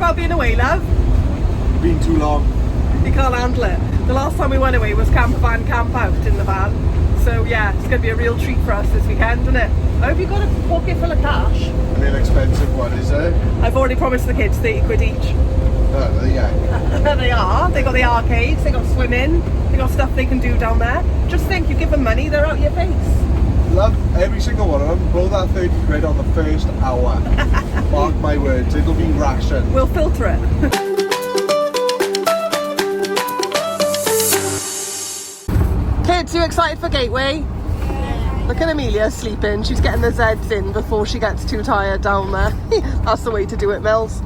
about being away, love? Been too long. You can't handle it. The last time we went away was camper van, camp out in the van. So yeah, it's going to be a real treat for us this weekend, isn't it? I hope you've got a pocket full of cash. An inexpensive one, is it? I've already promised the kids 30 quid each. Yeah. They are. They got the arcades, they got swimming, they got stuff they can do down there. Just think, you give them money, they're out your face. Love every single one of them. Blow that 30 quid on the first hour. Mark my words, it'll be ration. We'll filter it. Kids, you excited for Gateway? Yeah. Look at Emilia sleeping. She's getting the Zeds in before she gets too tired down there. That's the way to do it, Mills.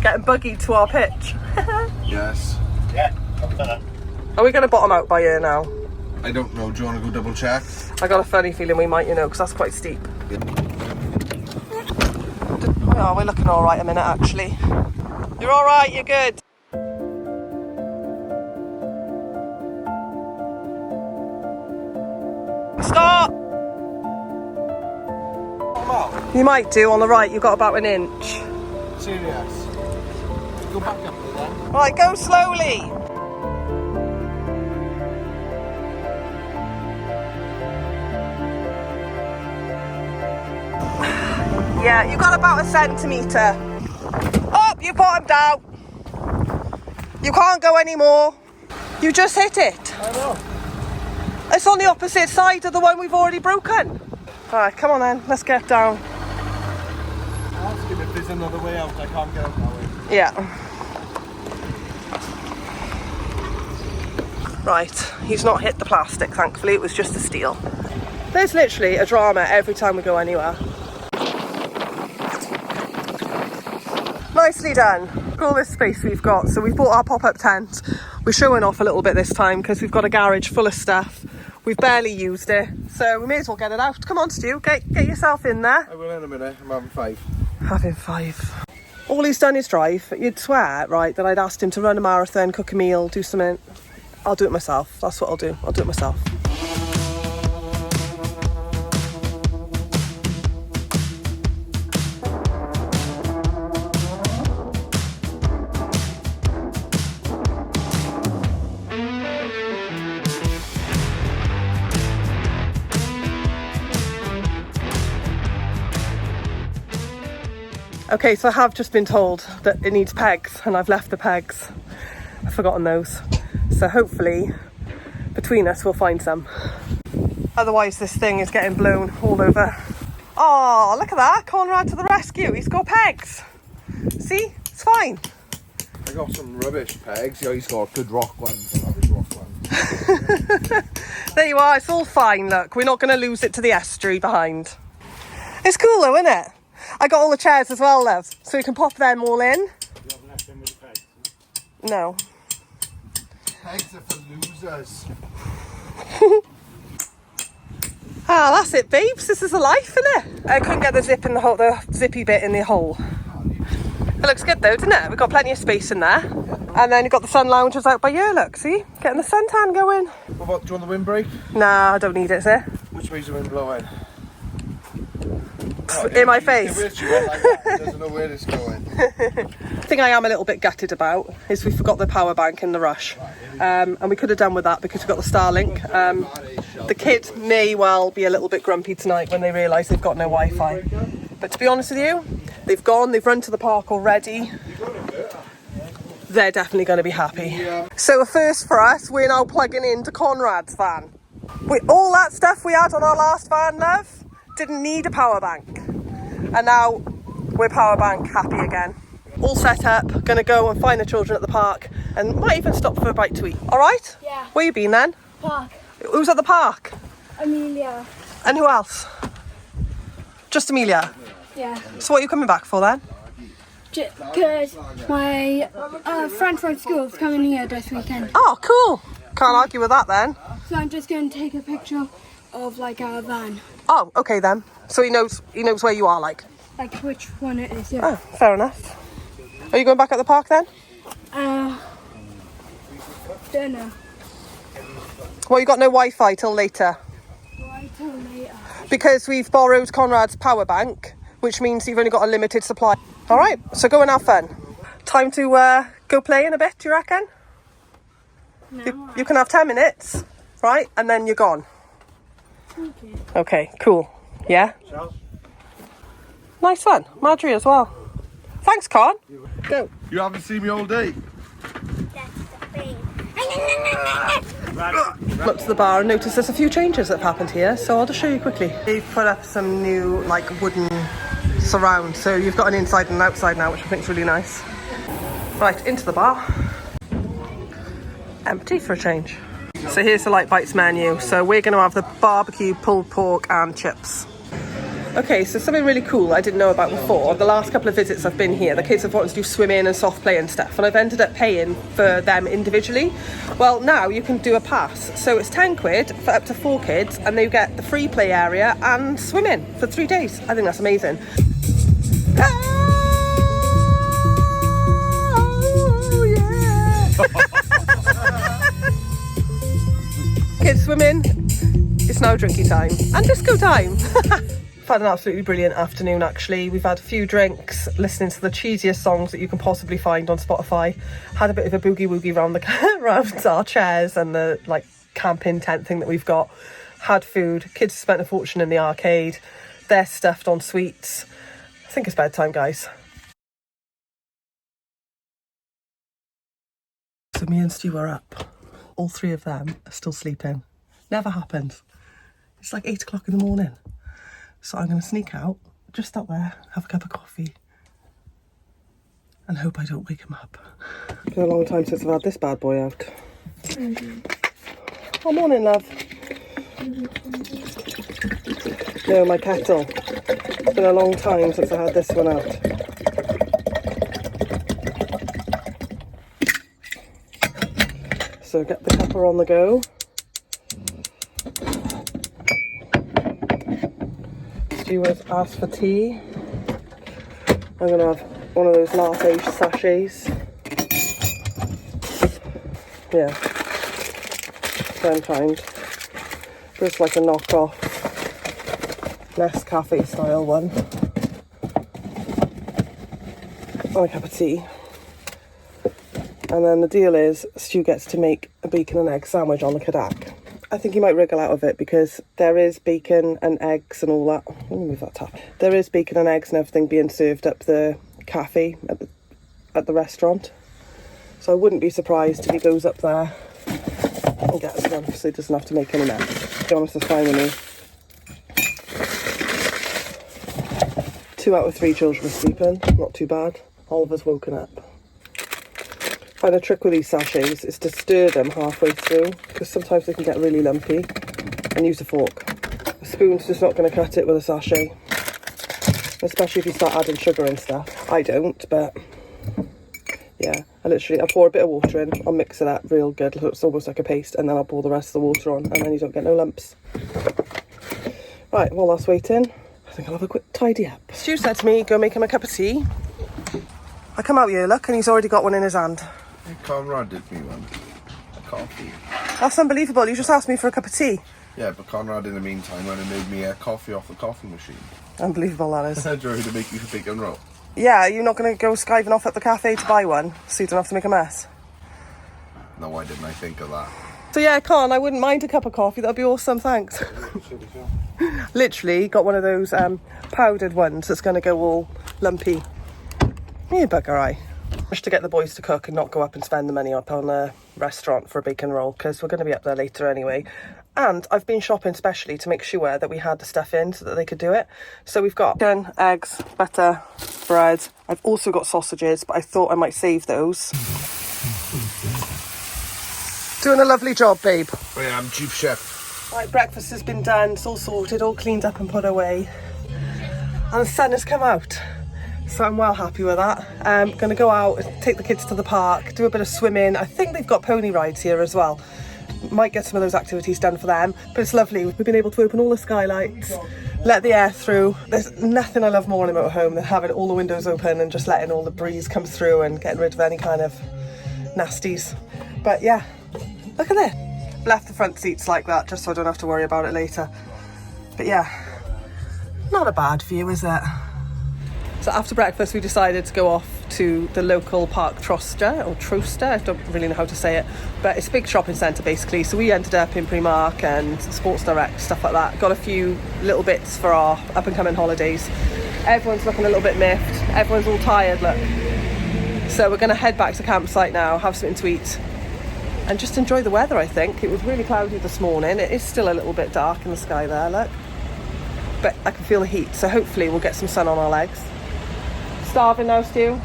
Getting buggied to our pitch. Yes. Yeah, I've done it. Are we going to bottom out by here now? I don't know, do you want to go double check? I got a funny feeling we might, you know, because that's quite steep. Oh, we're looking all right a minute, actually. You're all right, you're good. Stop! You might do on the right, you've got about an inch. Serious? Go back up there then. Right, go slowly. Yeah, you've got about a centimetre. Up, you bottomed out. You can't go anymore. You just hit it. I know. It's on the opposite side of the one we've already broken. Alright, come on then, let's get down. Ask him if there's another way out. I can't get out that way. Yeah. Right, he's not hit the plastic, thankfully, it was just a steel. There's literally a drama every time we go anywhere. Nicely done. Look at all this space we've got. So we've bought our pop-up tent. We're showing off a little bit this time because we've got a garage full of stuff. We've barely used it, so we may as well get it out. Come on, Stu, get yourself in there. I will in a minute. I'm having 5. Having 5. All he's done is drive. You'd swear, right, that I'd asked him to run a marathon, cook a meal, do something. I'll do it myself. That's what I'll do. I'll do it myself. Okay, so I have just been told that it needs pegs and I've left the pegs. I've forgotten those. So hopefully, between us, we'll find some. Otherwise, this thing is getting blown all over. Oh, look at that. Conrad to the rescue. He's got pegs. See? It's fine. I got some rubbish pegs. Yeah, he's got good rock ones. Rubbish rock ones. There you are. It's all fine, look. We're not going to lose it to the estuary behind. It's cool though, isn't it? I got all the chairs as well, love, so we can pop them all in. You haven't left them with the pegs? No. Pegs are for losers. Ah, that's it, babes. This is a life, isn't it? I couldn't get the zip in the hole, the zippy bit in the hole. It looks good though, doesn't it? We've got plenty of space in there. And then you've got the sun loungers out by here, look, see? Getting the suntan going. What about, do you want the windbreak? Nah, I don't need it, sir. Which way's the wind blowing? In my face. Like that. He doesn't know where it's going. The thing I am a little bit gutted about is we forgot the power bank in the rush. And we could have done with that because we've got the Starlink. The kids may well be a little bit grumpy tonight when they realise they've got no Wi-Fi. But to be honest with you, they've run to the park already. They're definitely going to be happy. So a first for us, we're now plugging into Conrad's van. All that stuff we had on our last van, love, didn't need a power bank. And now we're power bank happy again. All set up, gonna go and find the children at the park and might even stop for a bite to eat. All right? Yeah. Where you been then? Park. Who's at the park? Amelia. And who else? Just Emilia? Yeah. So what are you coming back for then? Because my friend from school is coming here this weekend. Oh, cool. Can't argue with that then. So I'm just going to take a picture of like our van. Oh, okay then. So he knows where you are, like Which one it is, yeah. Oh, fair enough. Are you going back at the park then? Don't know. Well, you got no Wi-Fi till later. Why till later? because we've borrowed Conrad's power bank, which means you've only got a limited supply. All right, so go and have fun. Time to go play in a bit, do you reckon? No. You can have 10 minutes, right? And then you're gone. Okay. Okay, cool. Yeah? Nice one. Marjorie as well. Thanks, Con. Go. You haven't seen me all day. That's the thing. Up to the bar and noticed there's a few changes that have happened here, so I'll just show you quickly. They've put up some new like wooden surround, so you've got an inside and an outside now, which I think is really nice. Right, into the bar. Empty for a change. So here's the Light Bites menu. So we're going to have the barbecue, pulled pork and chips. Okay, so something really cool I didn't know about before. The last couple of visits I've been here, the kids have wanted to do swimming and soft play and stuff, and I've ended up paying for them individually. Well, now you can do a pass. So it's 10 quid for up to 4 kids, and they get the free play area and swimming for 3 days. I think that's amazing. Oh, yeah. Kids swimming. It's now drinky time and disco time. Had an absolutely brilliant afternoon actually. We've had a few drinks, listening to the cheesiest songs that you can possibly find on Spotify. Had a bit of a boogie woogie around our chairs and the like camping tent thing that we've got. Had food. Kids spent a fortune in the arcade. They're stuffed on sweets. I think it's bedtime, guys. So me and Stu are up. All 3 of them are still sleeping. Never happens. It's like 8 o'clock in the morning. So I'm going to sneak out, just out there, have a cup of coffee, and hope I don't wake him up. It's been a long time since I've had this bad boy out. Oh, morning, love. No, my kettle. It's been a long time since I had this one out. So get the cuppa on the go. Stu has asked for tea. I'm going to have one of those latte sachets. Yeah. Same kind. Just like a knockoff Nescafe style one. And a cup of tea. And then the deal is Stu gets to make a bacon and egg sandwich on the Kodak. I think he might wriggle out of it because there is bacon and eggs and all that. Let me move that tap. There is bacon and eggs and everything being served up the cafe at the restaurant. So I wouldn't be surprised if he goes up there and gets one so he doesn't have to make any mess. To be honest, that's fine with me. 2 out of 3 children are sleeping. Not too bad. Oliver's woken up. Find a trick with these sachets is to stir them halfway through because sometimes they can get really lumpy, and use a fork. A spoon's just not going to cut it with a sachet, especially if you start adding sugar and stuff. I don't, but yeah, I pour a bit of water in, I'll mix it up real good so it's almost like a paste, and then I'll pour the rest of the water on, and then you don't get no lumps. Right, while that's waiting, I think I'll have a quick tidy up. Stu said to me, go make him a cup of tea. I come out here, look, and he's already got one in his hand. Conrad did me one. A coffee. That's unbelievable. You just asked me for a cup of tea. Yeah, but Conrad in the meantime went and made me a coffee off the coffee machine. Unbelievable, that is. Do you want me to make you a bacon roll? Yeah, you're not going to go skiving off at the cafe to buy one so you don't have to make a mess? No, why didn't I think of that? So yeah, Con, I wouldn't mind a cup of coffee. That'd be awesome, thanks. Literally got one of those powdered ones that's going to go all lumpy. You bugger eye. Just to get the boys to cook and not go up and spend the money up on a restaurant for a bacon roll because we're going to be up there later anyway. And I've been shopping specially to make sure that we had the stuff in so that they could do it. So we've got chicken, eggs, butter, bread. I've also got sausages, but I thought I might save those. Doing a lovely job, babe. Oh yeah, I'm chief chef. Right, breakfast has been done, it's all sorted, all cleaned up and put away. And the sun has come out. So I'm well happy with that. I'm going to go out, take the kids to the park, do a bit of swimming. I think they've got pony rides here as well. Might get some of those activities done for them. But it's lovely. We've been able to open all the skylights, let the air through. There's nothing I love more in a motorhome than having all the windows open and just letting all the breeze come through and getting rid of any kind of nasties. But yeah, look at this. Left the front seats like that just so I don't have to worry about it later. But yeah, Not a bad view, is it? So after breakfast we decided to go off to the local park Troster, or Troster, I don't really know how to say it, but it's a big shopping centre basically. So we ended up in Primark and Sports Direct, stuff like that. Got a few little bits for our up and coming holidays. Everyone's looking a little bit miffed, everyone's all tired, look. So we're going to head back to the campsite now, have something to eat and just enjoy the weather. I think it was really cloudy this morning. It is still a little bit dark in the sky there, look, but I can feel the heat, so hopefully we'll get some sun on our legs. Starving now, Stu?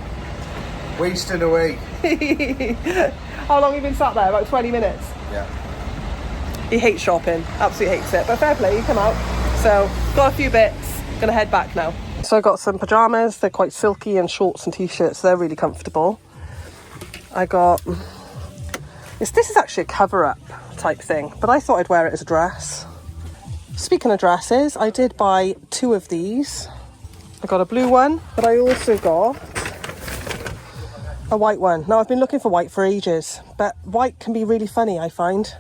Wasting away. How long have you been sat there? About 20 minutes? Yeah. He hates shopping, absolutely hates it, but fair play, you come out. So got a few bits, gonna head back now. So I got some pyjamas, they're quite silky, and shorts and t-shirts, they're really comfortable. I got, this is actually a cover-up type thing, but I thought I'd wear it as a dress. Speaking of dresses, I did buy 2 of these. I got a blue one, but I also got a white one. Now I've been looking for white for ages, but white can be really funny, I find.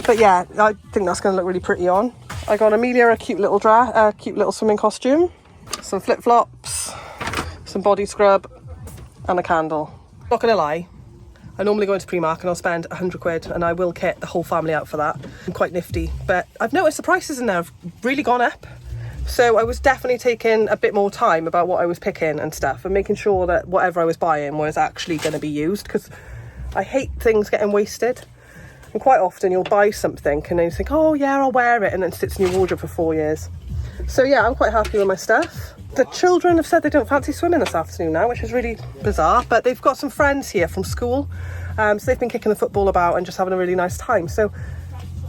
But yeah, I think that's going to look really pretty on. I got Emilia a cute little swimming costume, some flip-flops, some body scrub, and a candle. Not going to lie, I normally go into Primark and I'll spend 100 quid and I will kit the whole family out for that. I'm quite nifty, but I've noticed the prices in there have really gone up. So I was definitely taking a bit more time about what I was picking and stuff, and making sure that whatever I was buying was actually going to be used, because I hate things getting wasted. And quite often you'll buy something and then you think, oh yeah, I'll wear it, and then it sits in your wardrobe for 4 years. So yeah, I'm quite happy with my stuff. The children have said they don't fancy swimming this afternoon now, which is really bizarre, but they've got some friends here from school, so they've been kicking the football about and just having a really nice time. So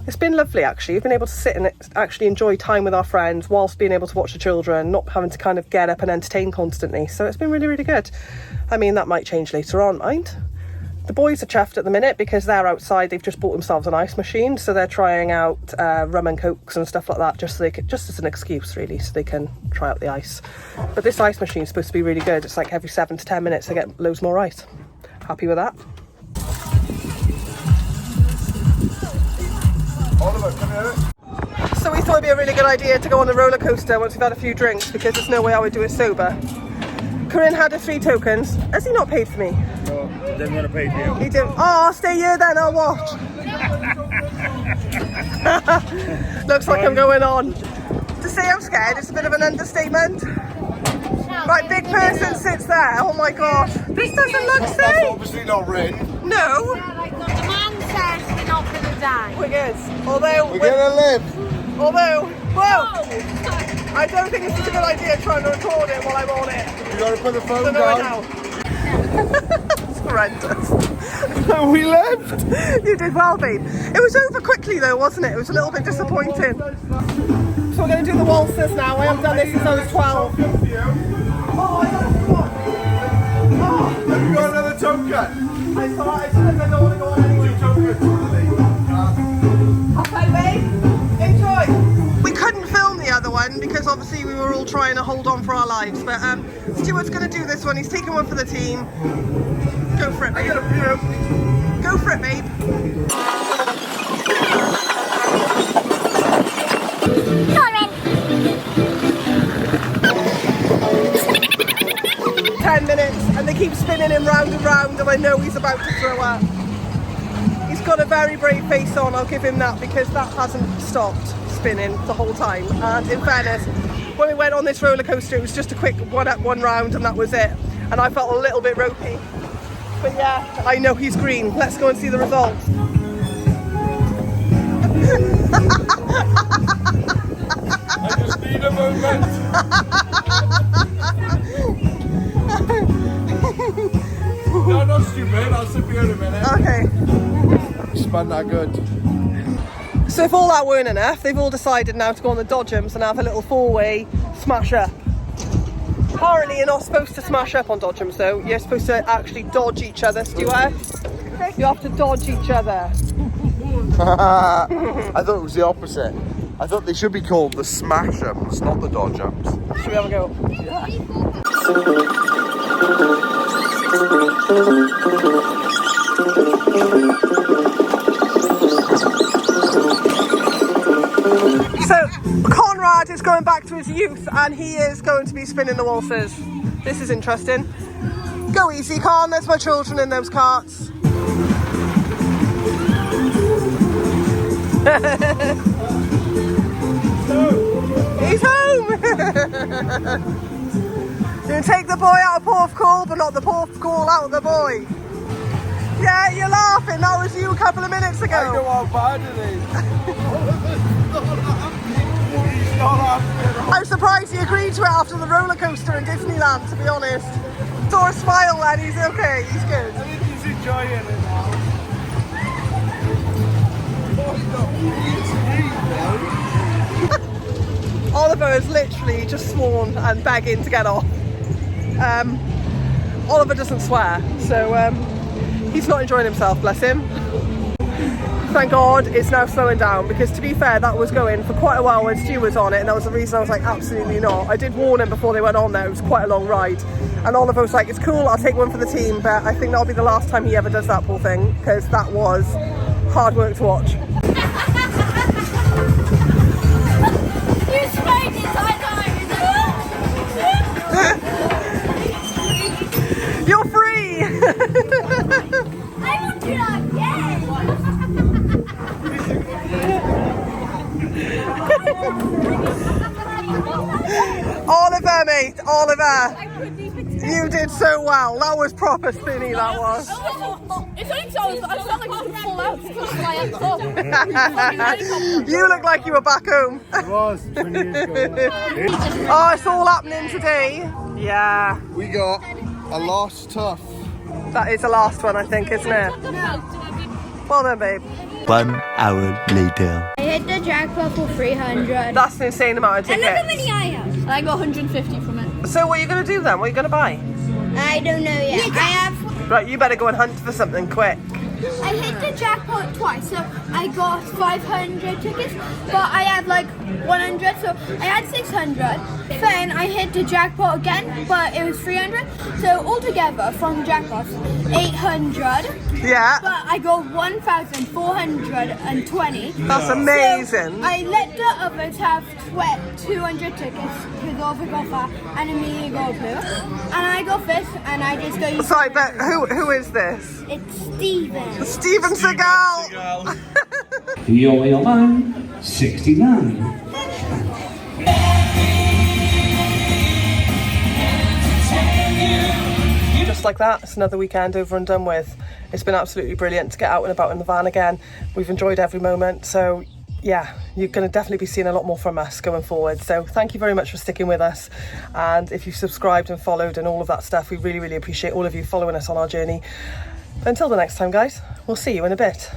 it's been lovely, actually. We've been able to sit and actually enjoy time with our friends whilst being able to watch the children, not having to kind of get up and entertain constantly. So it's been really, really good. I mean, that might change later on, mind. The boys are chuffed at the minute because they're outside. They've just bought themselves an ice machine, so they're trying out rum and cokes and stuff like that, just as an excuse, really, so they can try out the ice. But this ice machine is supposed to be really good. It's like every 7 to 10 minutes they get loads more ice. Happy with that. So we thought it'd be a really good idea to go on the roller coaster once we've had a few drinks, because there's no way I would do it sober. Corinne had the 3 tokens. Has he not paid for me? No, he didn't want to pay for you. He didn't. Oh, I'll stay here then, I'll watch. Looks like I'm going on. To say I'm scared, it's a bit of an understatement. Right, big person sits there. Oh my god. This doesn't look safe. That's obviously not Rin. No. The man says we're not going to die. Wiggers. Although We're gonna live. Although, whoa! I don't think it's a good idea trying to record it while I'm on it. You gotta put the phone So down. It's horrendous. We left. You did well, babe. It was over quickly though, wasn't it? It was a little bit disappointing. So we're going to do the waltzes now. I haven't done this since I was 12. Oh, I got one. Oh, Have you got another token? I thought I said I don't want to go on anyway. Okay, babe. Enjoy. We couldn't film the other one because obviously we were all trying to hold on for our lives. But Stuart's going to do this one. He's taking one for the team. Go for it, babe. Go for it, babe. Sorry. 10 minutes and they keep spinning him round and round, and I know he's about to throw up. He's got a very brave face on, I'll give him that, because that hasn't stopped spinning the whole time. And in fairness, when we went on this roller coaster, it was just a quick one up, one round, and that was it. And I felt a little bit ropey. But yeah, I know he's green. Let's go and see the results. I just need a moment. No, not stupid. I'll sit here in a minute. Okay. Spun that good. So if all that weren't enough, they've all decided now to go on the dodgems and have a little four-way smash up. Apparently you're not supposed to smash up on dodgems though. You're supposed to actually dodge each other, Stuart. You have to dodge each other. I thought it was the opposite. I thought they should be called the smash-ups, not the dodge-ups. Should we have a go? So Conrad is going back to his youth, and he is going to be spinning the waltzes. This is interesting. Go easy, Con. There's my children in those carts. He's home! You can take the boy out of Porthcawl, but not the Porthcawl out of the boy. Yeah, you're laughing. That was you a couple of minutes ago. I know how bad it is. He's not happy. I'm surprised he agreed to it after the roller coaster in Disneyland, to be honest. Saw a smile then, he's okay, he's good. I think he's enjoying it now. Oliver is literally just sworn and begging to get off. Oliver doesn't swear, so he's not enjoying himself, bless him. Thank God it's now slowing down, because to be fair, that was going for quite a while when Stu was on it, and that was the reason I was like, absolutely not. I did warn him before they went on there, it was quite a long ride. And Oliver was like, it's cool, I'll take one for the team, but I think that'll be the last time he ever does that, poor thing, because that was hard work to watch. You're free! I will do that again! Oliver, mate, Oliver! You did so well. That was proper spinny, that was. It's only so I felt like I was going to fall out because I had You look like you were back home. It was 20 years ago. Oh, it's all happening today. Yeah, We got a last tough. that is the last one, I think, isn't it? Well done, babe. 1 hour later. I hit the jackpot for 300. That's an insane amount of And look how tickets. many I have. I got 150 from it. So what are you going to do then? What are you going to buy? I don't know yet. I have. Right, you better go and hunt for something quick. I hit the jackpot twice, so I got 500 tickets, but I had like 100, so I had 600. Then I hit the jackpot again, but it was 300. So altogether from jackpots, 800. Yeah, But I got 1,420. that's amazing. So I let the others have 200 tickets because Oliver got that and Emilia got blue. And I got this, and I just go. Sorry, but who is this? It's Steven. Steven Seagal! Your wheel man, 69. Just like that, it's another weekend over and done with. It's been absolutely brilliant to get out and about in the van again. We've enjoyed every moment, so yeah, you're going to definitely be seeing a lot more from us going forward. So thank you very much for sticking with us, and if you've subscribed and followed and all of that stuff, we really, really appreciate all of you following us on our journey. Until the next time, guys, we'll see you in a bit.